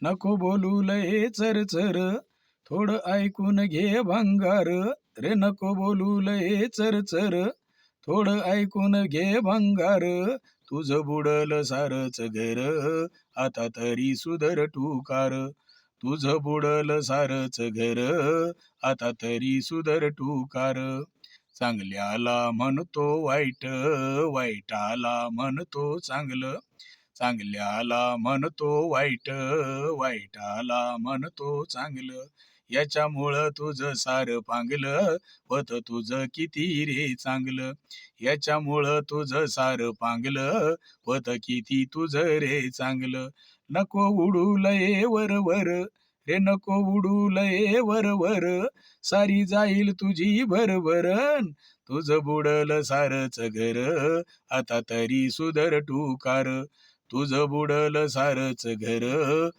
नको बोलू लय चरचर, थोडं ऐकून घे भंगार. रे नको बोलू लय चरचर, थोडं ऐकून घे भंगार. तुझं बुडल सारच घर, आता तरी सुधर टुकार. तुझं बुडल सारच घर, आता तरी सुधर टुकार. चांगल्याला म्हणतो वाईट, वाईटाला म्हणतो चांगलं. चांगल्याला म्हणतो वाईट, वाईटाला म्हणतो चांगलं. याच्यामुळं तुझं सारं पांगलं, होत तुझं किती रे चांगलं. याच्यामुळं तुझं सारं पांगलं, होत किती तुझं रे चांगलं. नको उडू लय वर वर, रे नको उडू लय वर वर. सारी जाईल तुझी भरभरण, तुझं बुडल सारच घर, आता तरी सुधर टुकार. तुझं बुडल सारच घर,